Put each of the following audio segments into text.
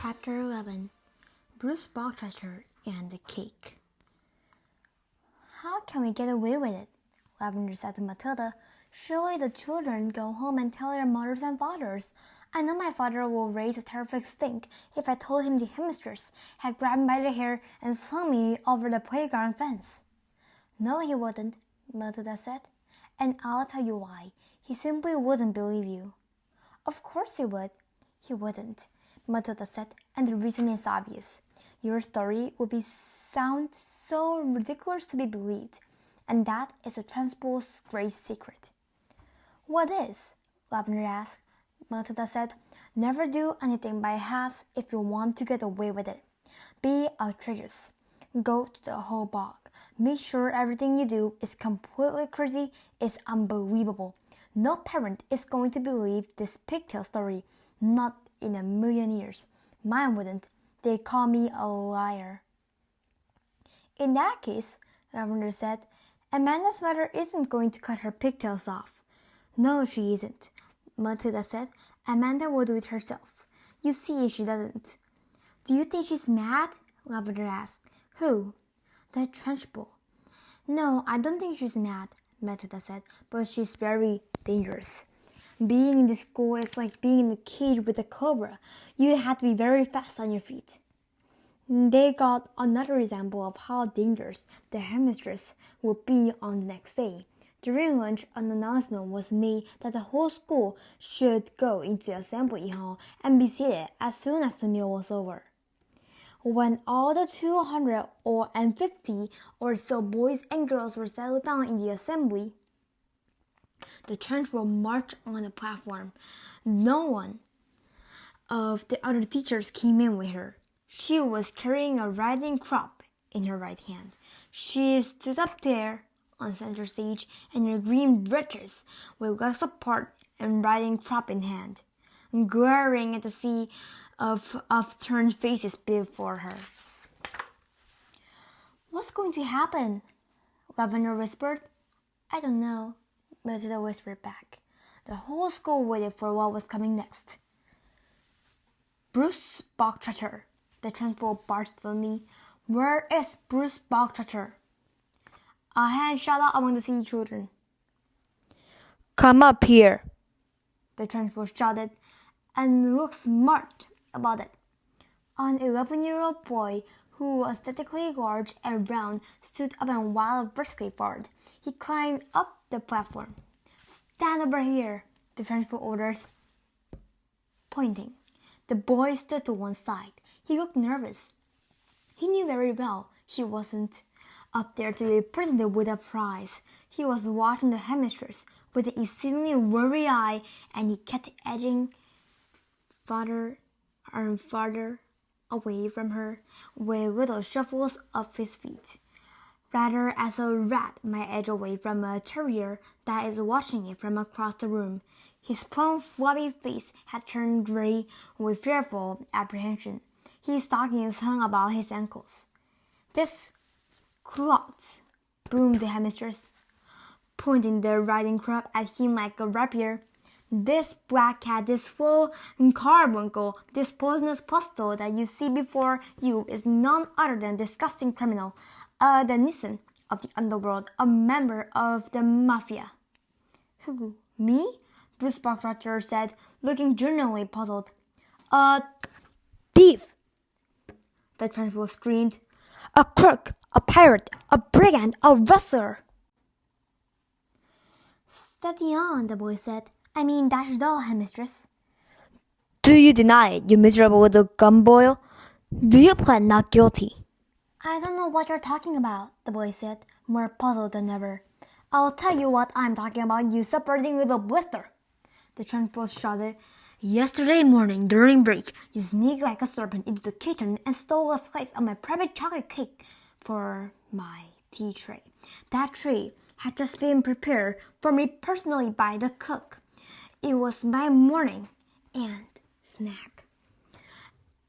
Chapter 11 Bruce Chapter and the Cake. How can we get away with it? Lavender said to Matilda. Surely the children go home and tell their mothers and fathers. I know my father will raise a terrific stink if I told him the headmistress had grabbed me by the hair and slung me over the playground fence. No, he wouldn't, Matilda said. And I'll tell you why. He simply wouldn't believe you. Of course he would. He wouldn't, Matilda said, and the reason is obvious. Your story would sound so ridiculous to be believed, and that is the principal's great secret. What is? Lavender asked. Matilda said, never do anything by halves if you want to get away with it. Be outrageous. Go to the whole bog. Make sure everything you do is completely crazy, is unbelievable. No parent is going to believe this pigtail story, not in a million years. Mine wouldn't. They'd call me a liar. In that case, Lavender said, Amanda's mother isn't going to cut her pigtails off. No, she isn't, Matilda said. Amanda will do it herself. You see if she doesn't. Do you think she's mad? Lavender asked. Who? The Trunchbull. No, I don't think she's mad, Matilda said, but she's very dangerous. Being in the school is like being in a cage with a cobra. You have to be very fast on your feet. They got another example of how dangerous the headmistress would be on the next day. During lunch, an announcement was made that the whole school should go into the assembly hall and be seated as soon as the meal was over. When all the 250 or so boys and girls were settled down in the assembly, the Trunchbull marched on the platform. No one of the other teachers came in with her. She was carrying a riding crop in her right hand. She stood up there on center stage in her green breeches with legs apart and riding crop in hand, glaring at the sea of upturned faces before her. What's going to happen? Lavender whispered. I don't know, Matilda whispered back. The whole school waited for what was coming next. Bruce Chapter, the Trunchbull barked suddenly. Where is Bruce Chapter? A hand shot out among the city children. Come up here, the Trunchbull shouted, and looked smart about it. An 11-year-old boy who was aesthetically large and round stood up and waddled briskly forward. He climbed up the platform. Stand over here, the Trunchbull orders, pointing. The boy stood to one side. He looked nervous. He knew very well he wasn't up there to be presented with a prize. He was watching the headmistress with an exceedingly weary eye, and he kept edging farther and farther away from her with little shuffles of his feet, rather as a rat might edge away from a terrier that is watching it from across the room. His plump, flabby face had turned gray with fearful apprehension. His stockings hung about his ankles. This cloth, boomed the headmistress, pointing the riding crop at him like a rapier. This black cat, this full carbuncle, this poisonous pustule that you see before you is none other than a disgusting criminal, a denizen of the underworld, a member of the mafia. Who, me? Bruce Chapter said, looking genuinely puzzled. A thief! The Trunchbull screamed. A crook, a pirate, a brigand, a rustler! Steady on, the boy said. I mean, that's all, headmistress. Do you deny it, you miserable little gumboil? Do you plead not guilty? I don't know what you're talking about, the boy said, more puzzled than ever. I'll tell you what I'm talking about, you supporting little blister. The Trunchbull shouted. Yesterday morning, during break, you sneaked like a serpent into the kitchen and stole a slice of my private chocolate cake for my tea tray. That tray had just been prepared for me personally by the cook. It was my morning and snack.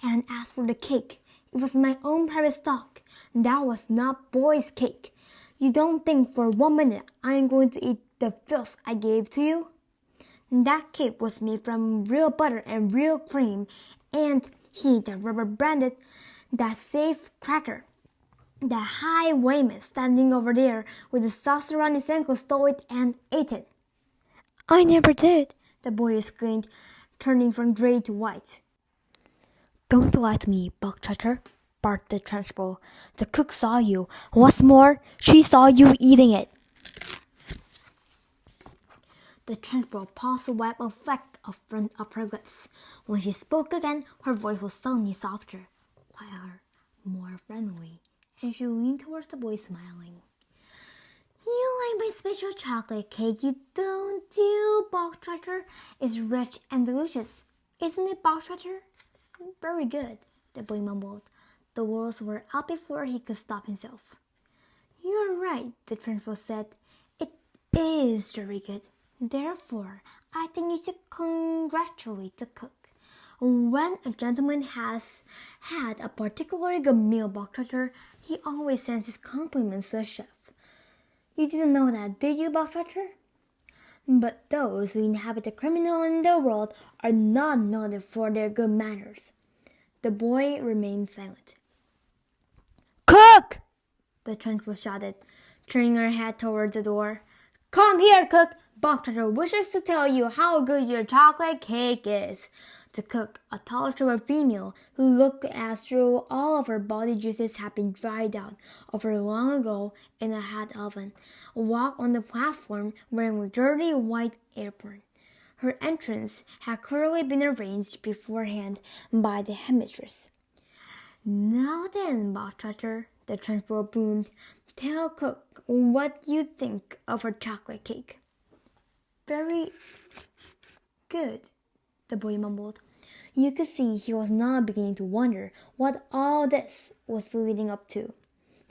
And as for the cake, it was my own private stock. That was not boy's cake. You don't think for 1 minute I'm going to eat the filth I gave to you? That cake was made from real butter and real cream, and He, that rubber banded, that safe cracker, that highwayman standing over there with the sauce around his ankle stole it and ate it. I never did, the boy exclaimed, turning from gray to white. Don't lie to me, Buck Chutter, barked the Trunchbull. The cook saw you. What's more, she saw you eating it. The Trunchbull paused to wipe a fleck of front of her lips. When she spoke again, her voice was suddenly softer, quieter, more friendly, and she leaned towards the boy, smiling. You like my special chocolate cake, you don't you, Buck Chutter? It's rich and delicious, isn't it, Buck Chutter? Very good, the boy mumbled. The words were out before he could stop himself. You're right, the Trunchbull said. It is very good. Therefore, I think you should congratulate the cook. When a gentleman has had a particularly good meal, Buck Chutter, he always sends his compliments to the chef. You didn't know that, did you, Buck Chutter? But those who inhabit the criminal underworld are not noted for their good manners. The boy remained silent. Cook! The Trunchbull shouted, turning her head toward the door. Come here, cook! Buck Chutter wishes to tell you how good your chocolate cake is. The cook, a tall, short female who looked as though all of her body juices had been dried out of her long ago in a hot oven, walked on the platform wearing a dirty white apron. Her entrance had clearly been arranged beforehand by the headmistress. Now then, Buck Chutter, the Trunchbull boomed, tell cook what you think of her chocolate cake. Very good, the boy mumbled. You could see he was now beginning to wonder what all this was leading up to.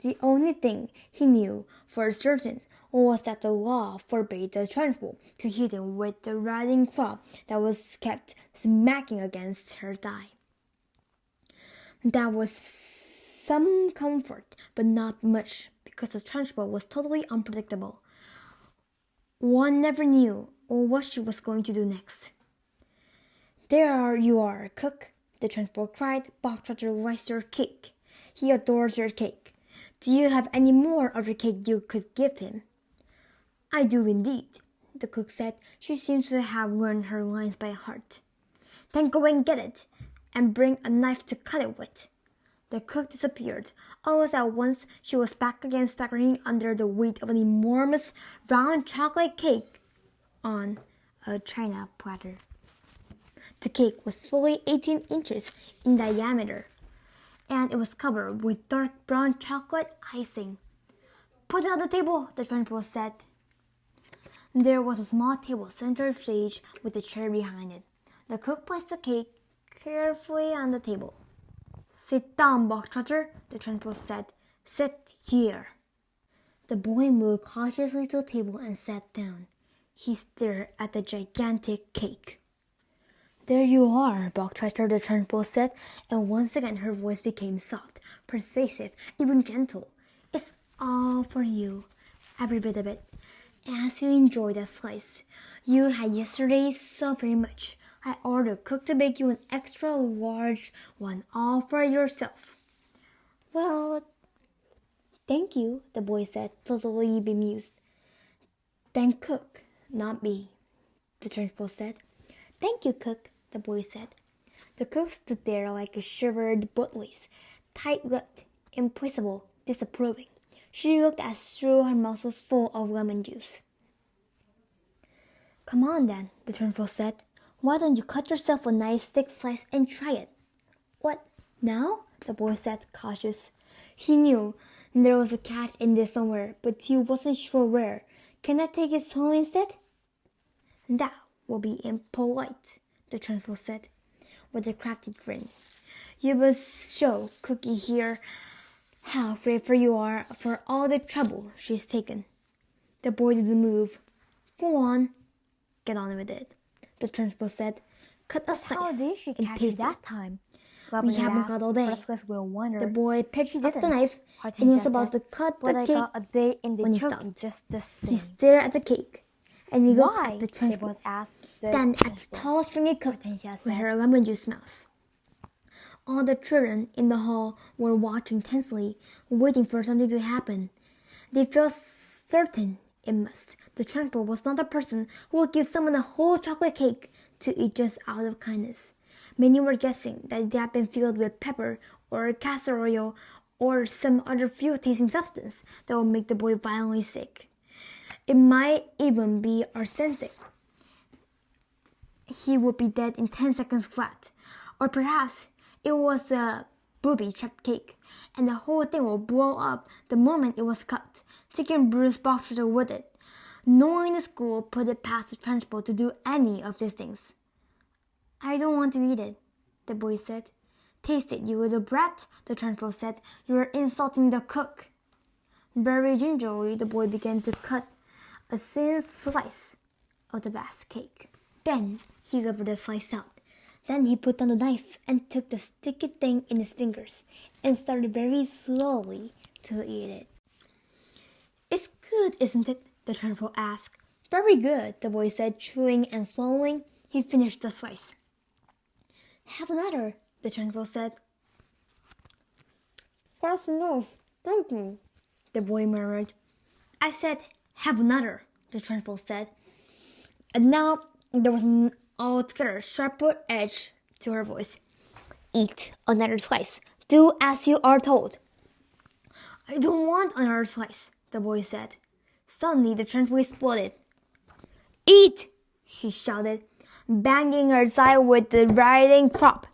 The only thing he knew for certain was that the law forbade the Trunchbull to hit him with the riding crop that was kept smacking against her thigh. That was some comfort, but not much, because the Trunchbull was totally unpredictable. One never knew what she was going to do next. There you are, cook, the Trunchbull cried. Buck Chutter likes your cake. He adores your cake. Do you have any more of your cake you could give him? I do indeed, the cook said. She seems to have learned her lines by heart. Then go and get it, and bring a knife to cut it with. The cook disappeared. Almost at once, she was back again, staggering under the weight of an enormous round chocolate cake on a china platter. The cake was fully 18 inches in diameter, and it was covered with dark brown chocolate icing. Put it on the table, the Trunchbull said. There was a small table center stage with a chair behind it. The cook placed the cake carefully on the table. Sit down, Buck Chutter, the Trunchbull said. Sit here. The boy moved cautiously to the table and sat down. He stared at the gigantic cake. There you are, Buck Chutter, the Trunchbull said, and once again her voice became soft, persuasive, even gentle. It's all for you, every bit of it. As you enjoy that slice you had yesterday so very much, I ordered cook to bake you an extra large one all for yourself. Well, thank you, the boy said, totally bemused. Then cook, not me, the Trunchbull said. Thank you, cook, the boy said. The cook stood there like a shivered bootlace, tight-lipped, implacable, disapproving. She looked as though her mouth was full of lemon juice. Come on, then, the Trunchbull said. Why don't you cut yourself a nice thick slice and try it? What, now? The boy said, cautious. He knew there was a catch in this somewhere, but he wasn't sure where. Can I take it home instead? That will be impolite, the Trunchbull said, with a crafty grin. You must show Cookie here how grateful you are for all the trouble she's taken. The boy didn't move. Go on. Get on with it, the Trunchbull said. Cut a slice. How did she catch you that time? We haven't got all day. The boy picked up the knife and was about to cut the cake a day in the when he choky stopped. just the same. He stared at the cake, and he looked Why? at the It Trunchbull, was asked the then at the Trunchbull. tall, stringy cook Hortensia with said. her lemon juice mouth. All the children in the hall were watching tensely, waiting for something to happen. They felt certain it must. The trunchbull was not a person who would give someone a whole chocolate cake to eat just out of kindness. Many were guessing that it had been filled with pepper or castor oil or some other fuel-tasting substance that would make the boy violently sick. It might even be arsenic. He would be dead in 10 seconds flat. Or perhaps it was a booby-trapped cake, and the whole thing would blow up the moment it was cut, taking Bruce Boxer with it. No one in the school put it past the trunchbull to do any of these things. I don't want to eat it, the boy said. Taste it, you little brat, the trunchbull said. You are insulting the cook. Very gingerly, the boy began to cut a thin slice of the vast cake. Then he levered the slice out. Then he put down the knife and took the sticky thing in his fingers and started very slowly to eat it. It's good, isn't it? The trunchbull asked. Very good, the boy said, chewing and swallowing. He finished the slice. Have another, the trunchbull said. That's enough, thank you, the boy murmured. I said, have another, the trunchbull said. And now there was an altogether sharper edge to her voice. Eat another slice. Do as you are told. I don't want another slice, the boy said. Suddenly the trunchbull exploded. Eat! She shouted, banging her side with the riding crop.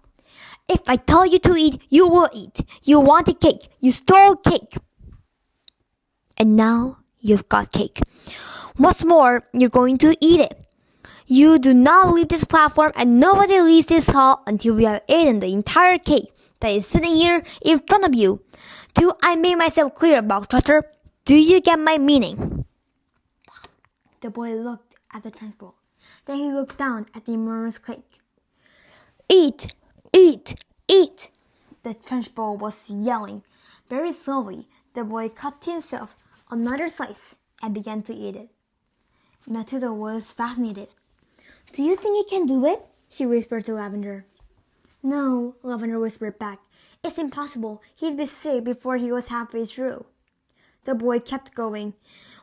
If I tell you to eat, you will eat. You wanted cake. You stole cake. And now you've got cake. What's more, you're going to eat it. You do not leave this platform and nobody leaves this hall until we have eaten the entire cake that is sitting here in front of you. Do I make myself clear, Box Trotter? Do you get my meaning? The boy looked at the trunchbull. Then he looked down at the enormous cake. Eat! Eat! Eat! The trunchbull was yelling. Very slowly, the boy cut himself another slice and began to eat it. Matilda was fascinated. Do you think he can do it? She whispered to Lavender. No, Lavender whispered back. It's impossible. He'd be sick before he was halfway through. The boy kept going.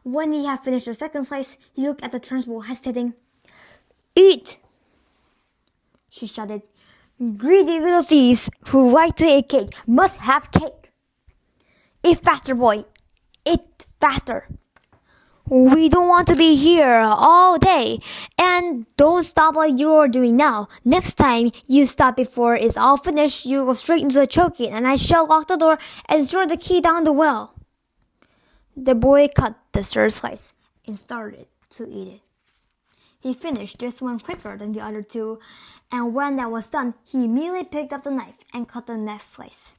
When he had finished the second slice, he looked at the trunchbull, hesitating. Eat! She shouted. Greedy little thieves who like to eat cake must have cake. Eat faster, boy. Eat faster. We don't want to be here all day. And don't stop like you're doing now. Next time you stop before it's all finished, you go straight into the choking and I shall lock the door and throw the key down the well. The boy cut the third slice and started to eat it. He finished just one quicker than the other two, and when that was done, he immediately picked up the knife and cut the next slice.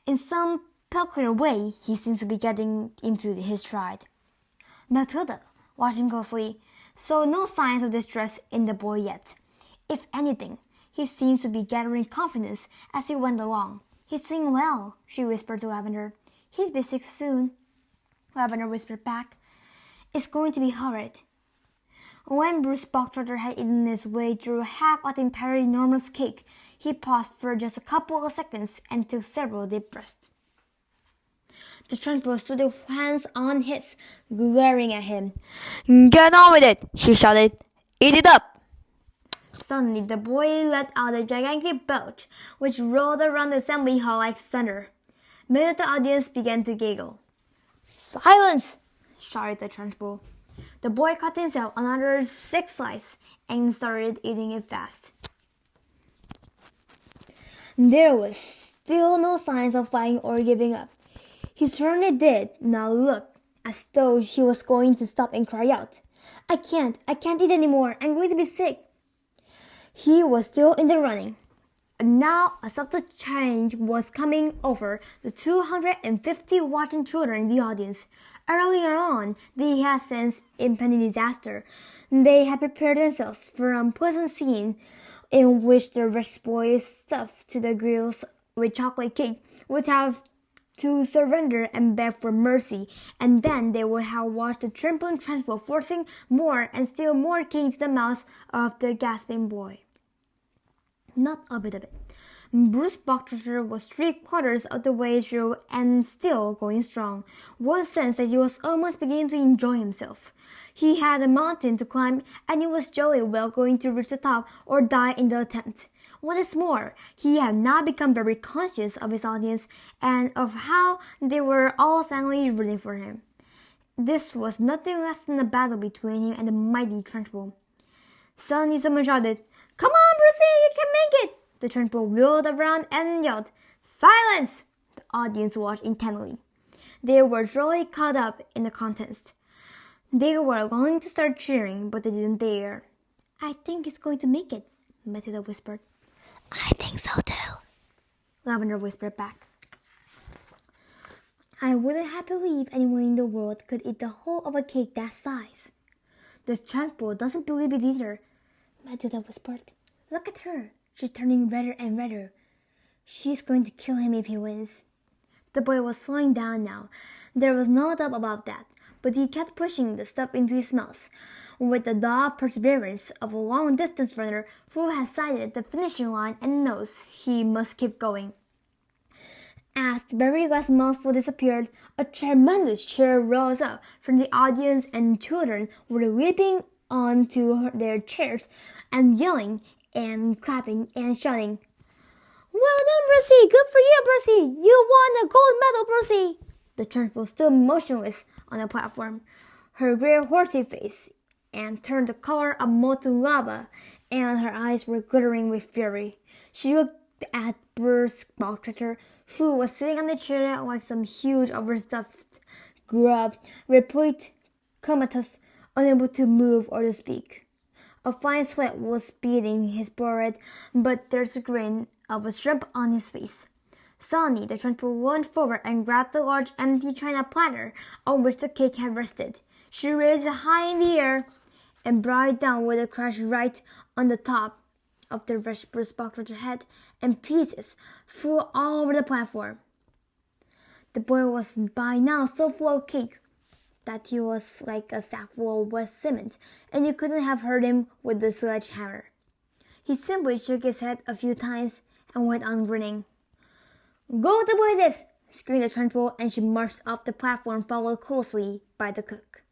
In some peculiar way, he seemed to be getting into his stride. Matilda, watching closely, saw no signs of distress in the boy yet. If anything, he seemed to be gathering confidence as he went along. He's doing well, she whispered to Lavender. He'll be sick soon. Lavender whispered back. It's going to be horrid. When Bruce Boxtrotter had eaten his way through half of the entire enormous cake, he paused for just a couple of seconds and took several deep breaths. The trunchbull stood with hands on hips, glaring at him. Get on with it, she shouted. Eat it up. Suddenly, the boy let out a gigantic belch, which rolled around the assembly hall like thunder. Many of the audience began to giggle. Silence! Shouted the trunchbull. The boy cut himself another 6 slices and started eating it fast. There was still no signs of fighting or giving up. He certainly did not look as though she was going to stop and cry out, I can't eat anymore, I'm going to be sick. He was still in the running. And now a subtle change was coming over the 250 watching children in the audience. Earlier on, they had sensed impending disaster. They had prepared themselves for an unpleasant scene in which the rich boy stuffed to the gills with chocolate cake would have to surrender and beg for mercy, and then they would have watched the trembling trunchbull forcing more and still more cake into the mouth of the gasping boy. Not a bit of it. Bruce Boxer was 3/4 of the way through and still going strong. One sensed that he was almost beginning to enjoy himself. He had a mountain to climb, and he was jolly well going to reach the top or die in the attempt. What is more, he had now become very conscious of his audience and of how they were all silently rooting for him. This was nothing less than a battle between him and the mighty Trunchbull. Suddenly someone shouted, "Come on, Brucey, you can make it!" The Trunchbull wheeled around and yelled, "Silence!" The audience watched intently. They were thoroughly caught up in the contest. They were longing to start cheering, but they didn't dare. "I think he's going to make it," Matilda whispered. "I think so too," Lavender whispered back. "I wouldn't have believed anyone in the world could eat the whole of a cake that size." "The Trunchbull doesn't believe it either," Matilda whispered. "Look at her. She's turning redder and redder. She's going to kill him if he wins." The boy was slowing down now. There was no doubt about that, but he kept pushing the stuff into his mouth with the dogged perseverance of a long-distance runner who has sighted the finishing line and knows he must keep going. As the very last mouthful disappeared, a tremendous cheer rose up from the audience, and children were leaping onto their chairs and yelling and clapping and shouting, "Well done, Brucey! Good for you, Brucey! You won a gold medal, Brucey!" The Trunchbull stood motionless on the platform, her gray horsey face and turned the color of molten lava, and her eyes were glittering with fury. She looked at Bruce Boxer, who was sitting on the chair like some huge overstuffed grub, replete, comatose, unable to move or to speak. A fine sweat was beading his forehead, but there's a grin of a shrimp on his face. Suddenly, the Trunchbull lunged forward and grabbed the large empty china platter on which the cake had rested. She raised it high in the air and brought it down with a crash right on the top of the Bruce Boxer's head, and pieces flew all over the platform. The boy was by now so full of cake that he was like a sack full of wet cement, and you couldn't have hurt him with the sledgehammer. He simply shook his head a few times and went on grinning. "Go to blazes!" screamed the Trunchbull, and she marched up the platform, followed closely by the cook.